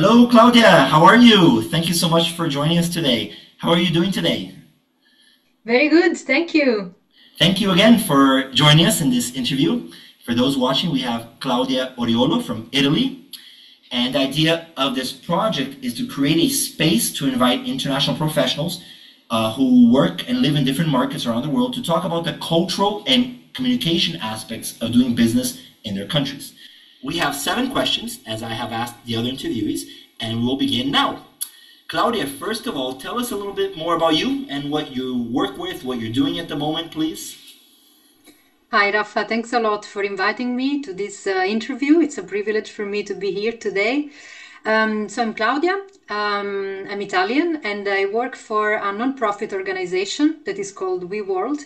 Hello, Claudia. How are you? Thank you so much for joining us today. How are you doing today? Very good, thank you. Thank you again for joining us in this interview. For those watching, we have Claudia Oriolo from Italy. And the idea of this project is to create a space to invite international professionals who work and live in different markets around the world to talk about the cultural and communication aspects of doing business in their countries. We have 7 questions, as I have asked the other interviewees, and we'll begin now. Claudia, first of all, tell us a little bit more about you and what you work with, what you're doing at the moment, please. Hi, Rafa. Thanks a lot for inviting me to this interview. It's a privilege for me to be here today. So I'm Claudia. I'm Italian, and I work for a non-profit organization that is called We World,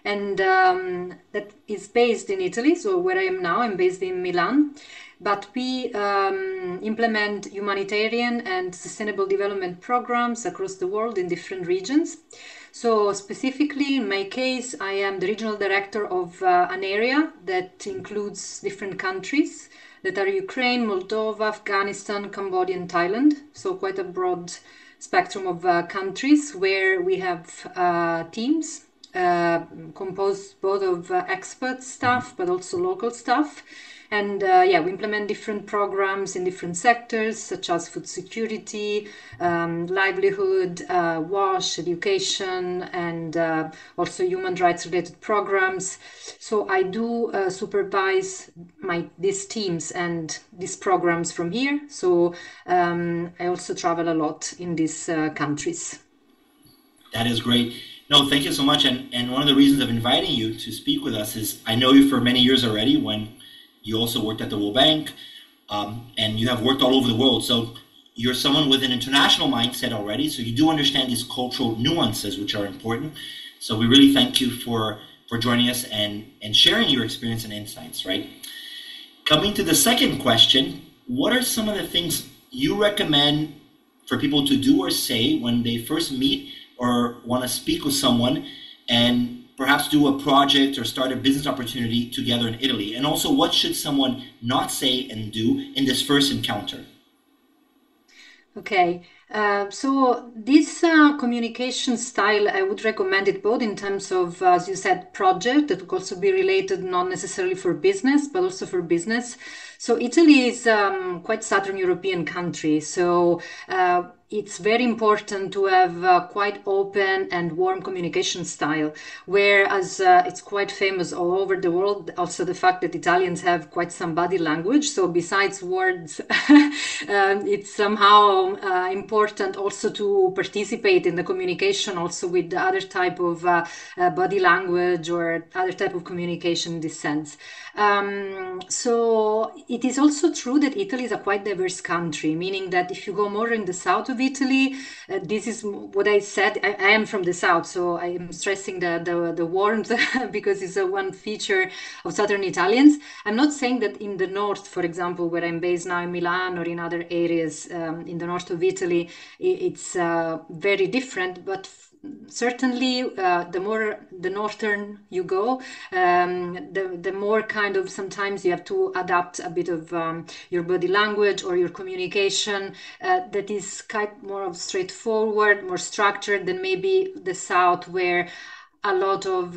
and that is based in Italy. So where I am now, I'm based in Milan. But we implement humanitarian and sustainable development programs across the world in different regions. So specifically, in my case, I am the regional director of an area that includes different countries that are Ukraine, Moldova, Afghanistan, Cambodia, and Thailand. So quite a broad spectrum of countries where we have teams composed both of expert staff but also local staff. And yeah, we implement different programs in different sectors such as food security, livelihood, WASH, education, and also human rights related programs. So I do supervise these teams and these programs from here. So I also travel a lot in these countries. That is great. No, thank you so much. And one of the reasons of inviting you to speak with us is I know you for many years already when you also worked at the World Bank and you have worked all over the world. So you're someone with an international mindset already. So you do understand these cultural nuances, which are important. So we really thank you for joining us and sharing your experience and insights, right? Coming to the second question, what are some of the things you recommend for people to do or say when they first meet or want to speak with someone and perhaps do a project or start a business opportunity together in Italy? And also, what should someone not say and do in this first encounter? Okay, so this communication style, I would recommend it both in terms of, as you said, project that could also be related not necessarily for business, but also for business. So Italy is quite Southern European country, so it's very important to have quite open and warm communication style. Whereas it's quite famous all over the world, also the fact that Italians have quite some body language. So besides words, it's somehow important also to participate in the communication also with the other type of body language or other type of communication in this sense. So it is also true that Italy is a quite diverse country, meaning that if you go more in the south of Italy, this is what I said. I am from the south, so I am stressing the warmth because it's a one feature of southern Italians. I'm not saying that in the north, for example, where I'm based now in Milan or in other areas in the north of Italy, it's very different, but certainly the more the northern you go, the more kind of sometimes you have to adapt a bit of your body language or your communication that is kind more of straightforward, more structured than maybe the south where a lot of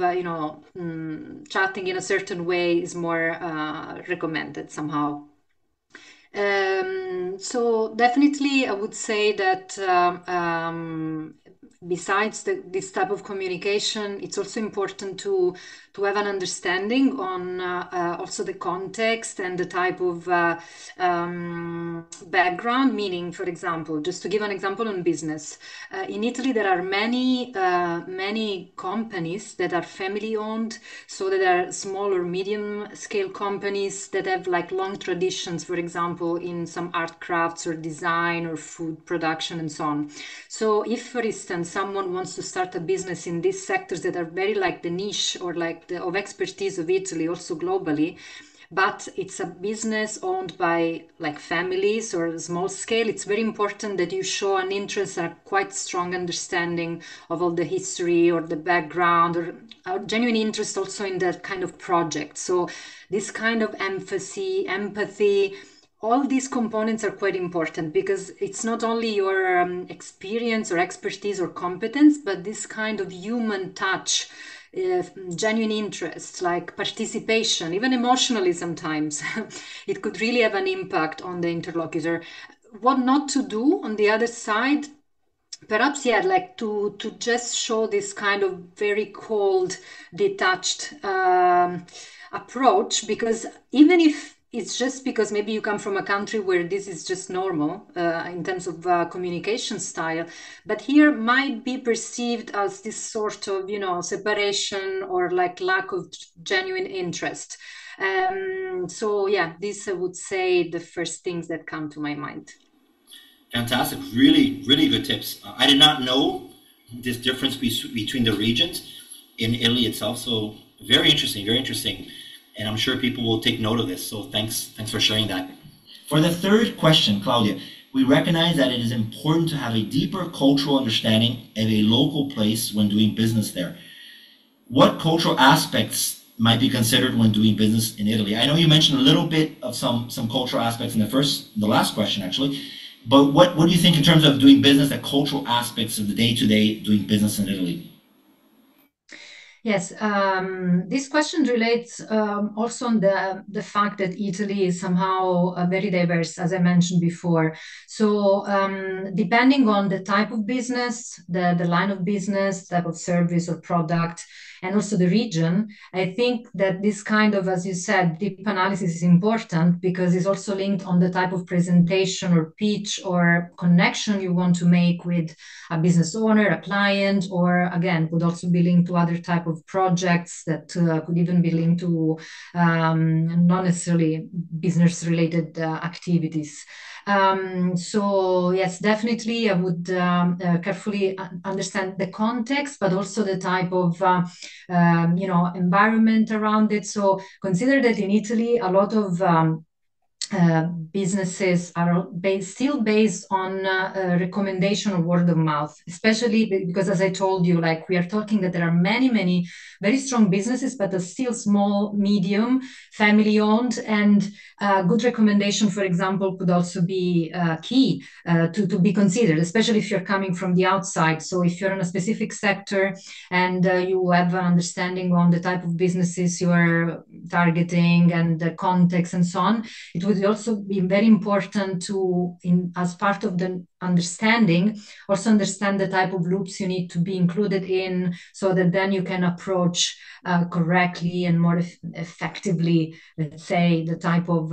chatting in a certain way is more recommended somehow. So definitely, I would say that besides this type of communication, it's also important to have an understanding on also the context and the type of background. Meaning, for example, just to give an example on business, in Italy there are many companies that are family owned, so that are small or medium scale companies that have like long traditions, for example, in some art crafts or design or food production and so on. So if, for instance, someone wants to start a business in these sectors that are very like the niche or like the of expertise of Italy, also globally, but it's a business owned by like families or small scale, it's very important that you show an interest and a quite strong understanding of all the history or the background or a genuine interest also in that kind of project. So this kind of empathy all these components are quite important because it's not only your experience or expertise or competence, but this kind of human touch, uh, genuine interest, like participation, even emotionally sometimes. It could really have an impact on the interlocutor. What not to do on the other side, perhaps, yeah, like to just show this kind of very cold, detached approach, because even if it's just because maybe you come from a country where this is just normal in terms of communication style, but here might be perceived as this sort of, separation or like lack of genuine interest. So yeah, these I would say the first things that come to my mind. Fantastic. Really, really good tips. I did not know this difference between the regions in Italy itself. So very interesting, very interesting. And I'm sure people will take note of this. So thanks for sharing that. For the third question, Claudia, we recognize that it is important to have a deeper cultural understanding of a local place when doing business there. What cultural aspects might be considered when doing business in Italy? I know you mentioned a little bit of some cultural aspects in the last question actually, but what do you think in terms of doing business, the cultural aspects of the day-to-day doing business in Italy? Yes, this question relates also on the fact that Italy is somehow very diverse, as I mentioned before. So, depending on the type of business, the line of business, type of service or product, and also the region, I think that this kind of, as you said, deep analysis is important because it's also linked on the type of presentation or pitch or connection you want to make with a business owner, a client, or again, could also be linked to other type of projects that could even be linked to not necessarily business related activities. So yes, definitely, I would carefully understand the context, but also the type of environment around it. So consider that in Italy, a lot of businesses are still based on recommendation or word of mouth, especially because, as I told you, like we are talking that there are many, many very strong businesses, but are still small, medium, family owned, and good recommendation, for example, could also be key to be considered, especially if you're coming from the outside. So if you're in a specific sector and you have an understanding on the type of businesses you are targeting and the context and so on, it would also be very important to, as part of the understanding, also understand the type of loops you need to be included in so that then you can approach correctly and more effectively, let's say, the type of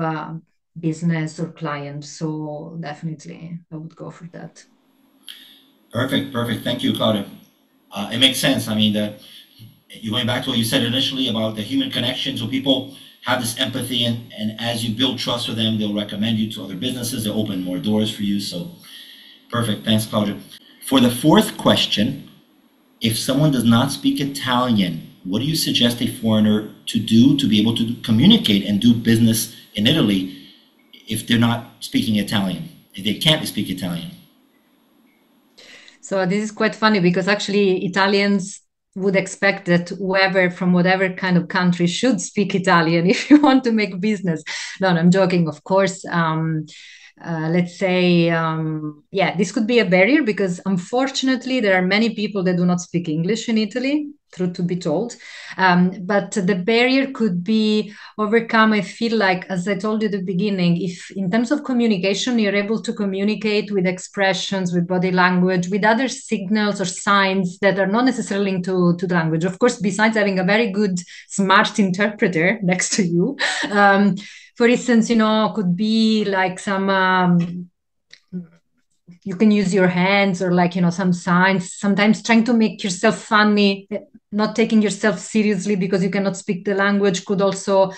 business or client. So definitely, I would go for that. Perfect, perfect. Thank you, Claudia. It makes sense. I mean, you're going back to what you said initially about the human connection. So people have this empathy, and as you build trust with them, they'll recommend you to other businesses. They'll open more doors for you. So perfect. Thanks, Claudia. For the fourth question, if someone does not speak Italian, what do you suggest a foreigner to do to be able to communicate and do business in Italy if they're not speaking Italian, if they can't speak Italian? So this is quite funny because actually Italians would expect that whoever from whatever kind of country should speak Italian if you want to make business. No, no, I'm joking, of course. Let's say, yeah, this could be a barrier because unfortunately there are many people that do not speak English in Italy, truth to be told. But the barrier could be overcome. I feel like, as I told you at the beginning, if in terms of communication, you're able to communicate with expressions, with body language, with other signals or signs that are not necessarily linked to the language. Of course, besides having a very good, smart interpreter next to you. For instance, could be like some you can use your hands or like some signs, sometimes trying to make yourself funny, not taking yourself seriously because you cannot speak the language could also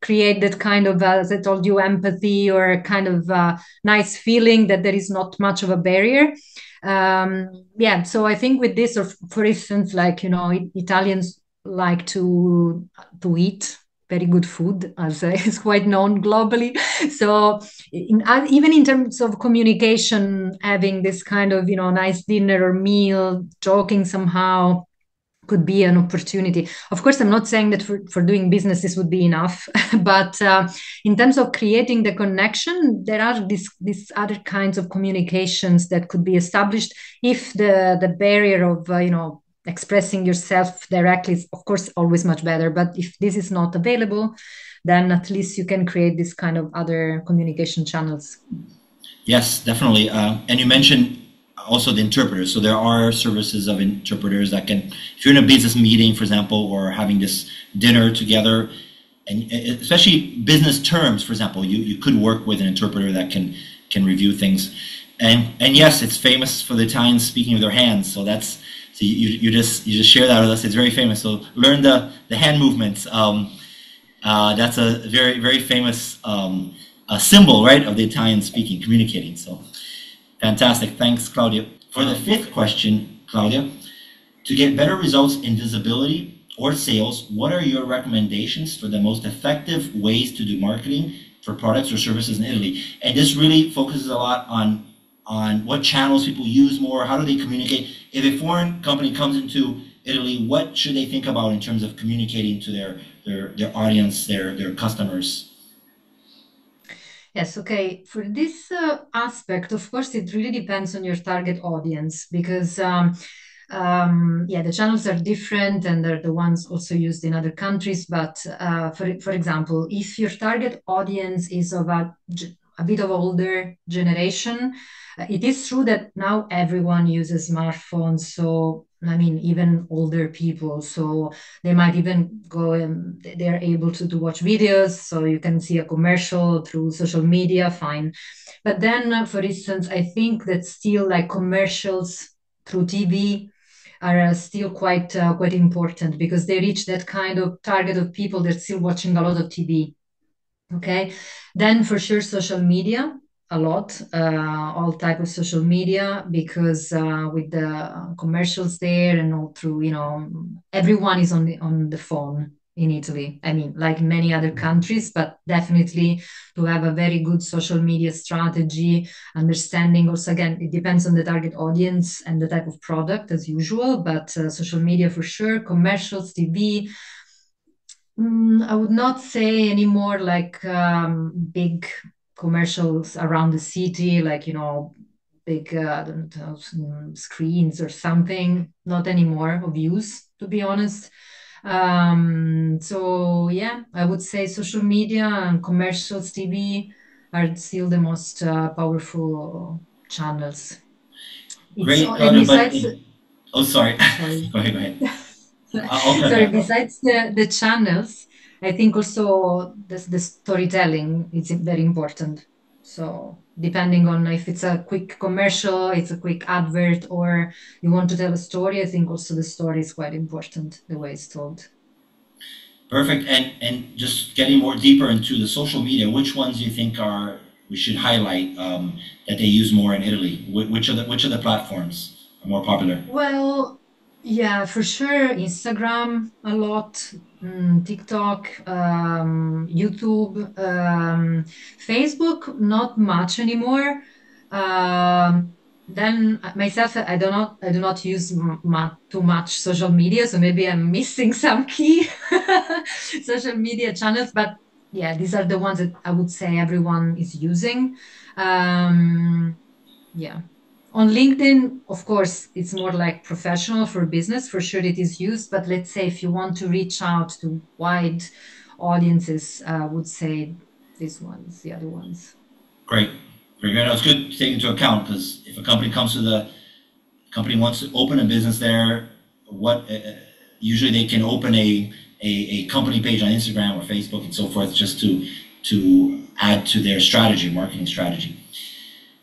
create that kind of as I told you, empathy or kind of nice feeling that there is not much of a barrier. Yeah, so I think with this, or for instance, like Italians like to eat very good food, as is quite known globally. So, even in terms of communication, having this kind of nice dinner or meal, joking somehow, could be an opportunity. Of course, I'm not saying that for doing business this would be enough, but in terms of creating the connection, there are these other kinds of communications that could be established if the barrier of expressing yourself directly is, of course, always much better. But if this is not available, then at least you can create this kind of other communication channels. Yes, definitely. And you mentioned also the interpreters. So there are services of interpreters that can, if you're in a business meeting, for example, or having this dinner together, and especially business terms, for example, you could work with an interpreter that can review things. And yes, it's famous for the Italians speaking with their hands. So that's so you just share that with us. It's very famous. So learn the hand movements. That's a very very famous a symbol, right, of the Italian speaking, communicating. So fantastic. Thanks, Claudia. For the fifth question, Claudia, to get better results in visibility or sales, what are your recommendations for the most effective ways to do marketing for products or services in Italy? And this really focuses a lot on what channels people use more, how do they communicate? If a foreign company comes into Italy, what should they think about in terms of communicating to their audience, their customers? Yes, okay. For this aspect, of course, it really depends on your target audience because, yeah, the channels are different and they're the ones also used in other countries. But for example, if your target audience is of a bit of older generation, it is true that now everyone uses smartphones. So, I mean, even older people. So they might even go and they're able to watch videos. So you can see a commercial through social media, fine. But then, for instance, I think that still like commercials through TV are still quite important because they reach that kind of target of people that's still watching a lot of TV. Okay, then for sure social media a lot, all type of social media because with the commercials there and all through, everyone is on the phone in Italy. I mean, like many other countries, but definitely to have a very good social media strategy, understanding also again, it depends on the target audience and the type of product as usual, but social media for sure, commercials, TV. I would not say anymore like big commercials around the city, like, big I don't know, screens or something. Not anymore of use, to be honest. So yeah, I would say social media and commercials, TV are still the most powerful channels. Great, And Claudia, but besides, oh, sorry. sorry. Go ahead, go ahead. I'll cut Sorry, that. besides the channels, I think also the storytelling is very important. So depending on if it's a quick commercial, it's a quick advert, or you want to tell a story, I think also the story is quite important, the way it's told. Perfect. And just getting more deeper into the social media, which ones do you think are we should highlight that they use more in Italy? Which of the platforms are more popular? Well, yeah, for sure. Instagram a lot, TikTok, YouTube, Facebook, not much anymore. Then myself, I do not use too much social media, so maybe I'm missing some key social media channels. But yeah, these are the ones that I would say everyone is using. Um, yeah. On LinkedIn, of course, it's more like professional for business. For sure, it is used. But let's say if you want to reach out to wide audiences, I would say these ones, the other ones. Great. Very good. It's good to take into account because if a company comes to the company wants to open a business there, what usually they can open a company page on Instagram or Facebook and so forth just to add to their strategy, marketing strategy.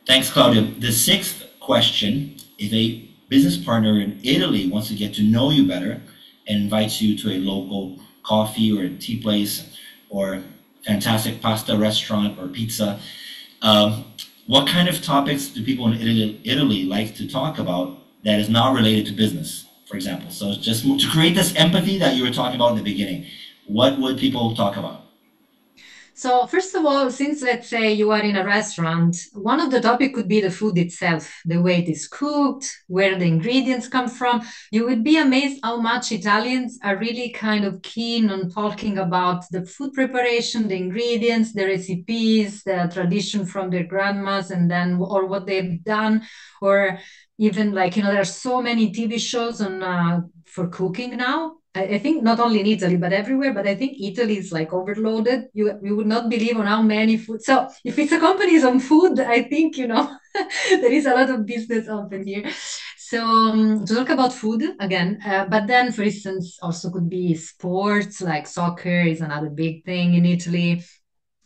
Thanks, Claudia. The sixth question, if a business partner in Italy wants to get to know you better and invites you to a local coffee or a tea place or fantastic pasta restaurant or pizza, um, what kind of topics do people in Italy like to talk about that is not related to business, for example? So just to create this empathy that you were talking about in the beginning, what would people talk about? So first of all, since let's say you are in a restaurant, one of the topic could be the food itself, the way it is cooked, where the ingredients come from. You would be amazed how much Italians are really kind of keen on talking about the food preparation, the ingredients, the recipes, the tradition from their grandmas, and then or what they've done, or even like there are so many TV shows on for cooking now. I think not only in Italy but everywhere. But I think Italy is like overloaded. You would not believe on how many food. So if it's a company is on food, I think there is a lot of business open here. So to talk about food again, but then for instance also could be sports like soccer is another big thing in Italy.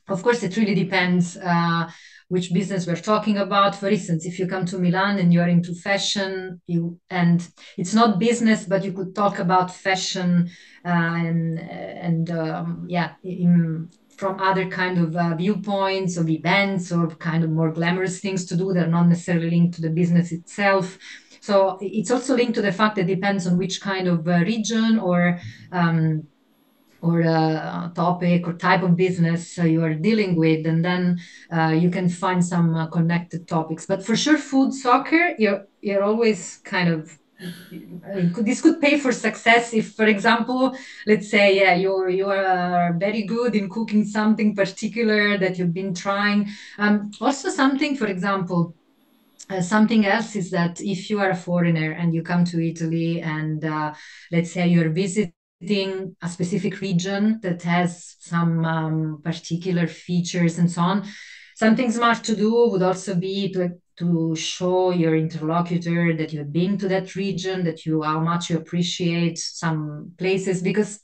Of course, it really depends which business we're talking about. For instance, if you come to Milan and you're into fashion, and it's not business, but you could talk about fashion and yeah, from other kind of viewpoints of events or kind of more glamorous things to do. They're not necessarily linked to the business itself. So it's also linked to the fact that it depends on which kind of region um, or a topic or type of business you are dealing with, and then you can find some connected topics. But for sure, food, soccer, you're always kind of this could pay for success if, for example, let's say, yeah, you are very good in cooking something particular that you've been trying. Also, something, for example. Something else is that if you are a foreigner and you come to Italy and let's say you're visiting a specific region that has some particular features and so on, something smart to do would also be to show your interlocutor that you've been to that region, that you how much you appreciate some places, because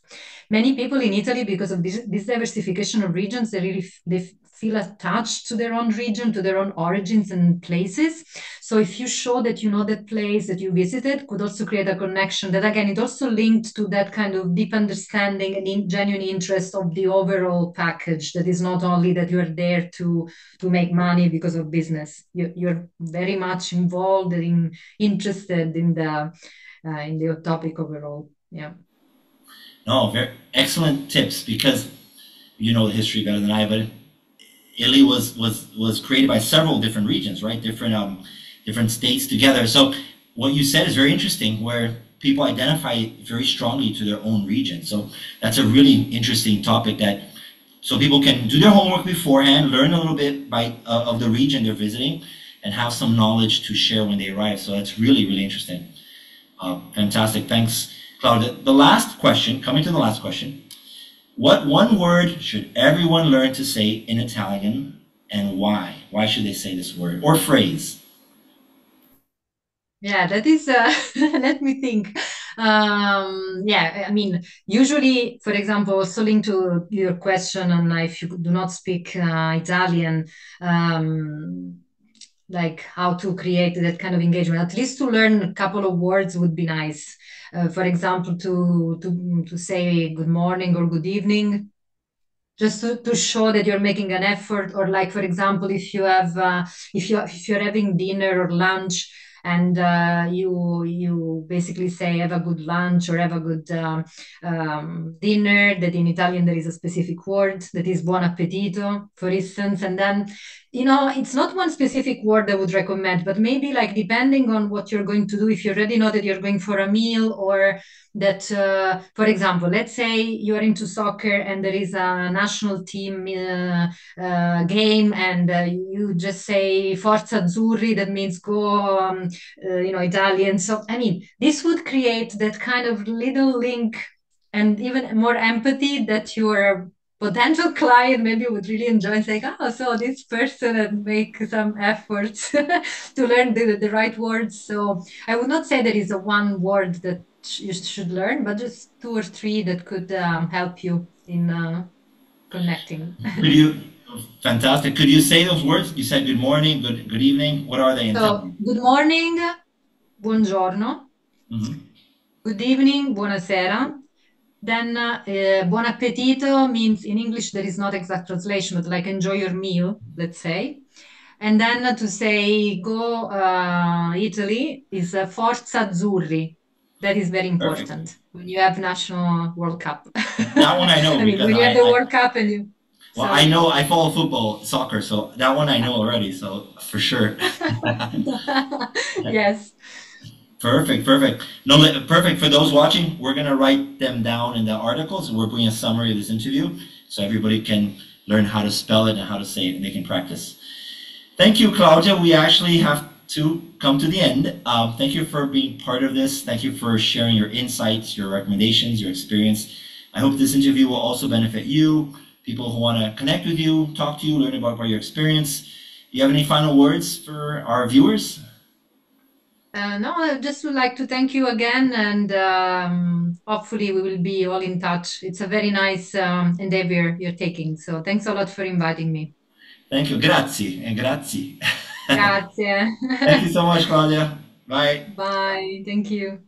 many people in Italy, because of this diversification of regions, they feel attached to their own region, to their own origins and places. So if you show that you know that place that you visited, could also create a connection that again, it also linked to that kind of deep understanding and genuine interest of the overall package. That is not only that you're there to make money because of business. You're very much involved and interested in the topic overall. Yeah. No, very excellent tips because you know the history better than I, but Italy was created by several different regions, right? Different states together. So what you said is very interesting, where people identify very strongly to their own region. So that's a really interesting topic that so people can do their homework beforehand, learn a little bit of the region they're visiting, and have some knowledge to share when they arrive. So that's really interesting. Fantastic. Thanks, Claudia. The last question, coming to the last question. What one word should everyone learn to say in Italian and why? Why should they say this word or phrase? Yeah, that is, let me think. Yeah, I mean, usually, for example, also linked to your question on if you do not speak Italian, um, like how to create that kind of engagement, at least to learn a couple of words would be nice. For example, to say good morning or good evening, just to show that you're making an effort. Or like for example, if you have if you're having dinner or lunch and you basically say have a good lunch or have a good dinner, that in Italian there is a specific word that is buon appetito, for instance. And then it's not one specific word I would recommend, but maybe like depending on what you're going to do, if you already know that you're going for a meal, or that, for example, let's say you are into soccer and there is a national team game, and you just say Forza Azzurri, that means go, Italian. So, I mean, this would create that kind of little link and even more empathy that your potential client maybe would really enjoy and say, oh, so this person had make some efforts to learn the right words. So I would not say there is a one word that you should learn, but just two or three that could help you in connecting. Could you, fantastic. Could you say those words? You said good morning, good evening. What are they in So, Italian? good morning, buongiorno. Hmm. Good evening, buonasera. Then, buon appetito means in English there is not exact translation, but like enjoy your meal, let's say. And then to say go Italy is Forza Azzurri. That is very Perfect. important when you have national World Cup. That one I know I mean, because when you have the World Cup and you. Well, I So know I follow football, soccer, so that one I know already, so for sure. yes. Perfect, perfect. No, perfect. For those watching, we're gonna write them down in the articles. We're putting a summary of this interview so everybody can learn how to spell it and how to say it, and they can practice. Thank you, Claudia. We actually have to come to the end. Thank you for being part of this. Thank you for sharing your insights, your recommendations, your experience. I hope this interview will also benefit you, people who want to connect with you, talk to you, learn about your experience. Do you have any final words for our viewers? No, I just would like to thank you again, and hopefully we will be all in touch. It's a very nice endeavor you're taking. So thanks a lot for inviting me. Thank you. Grazie and grazie. Grazie. Thank you so much, Claudia. Bye. Bye. Thank you.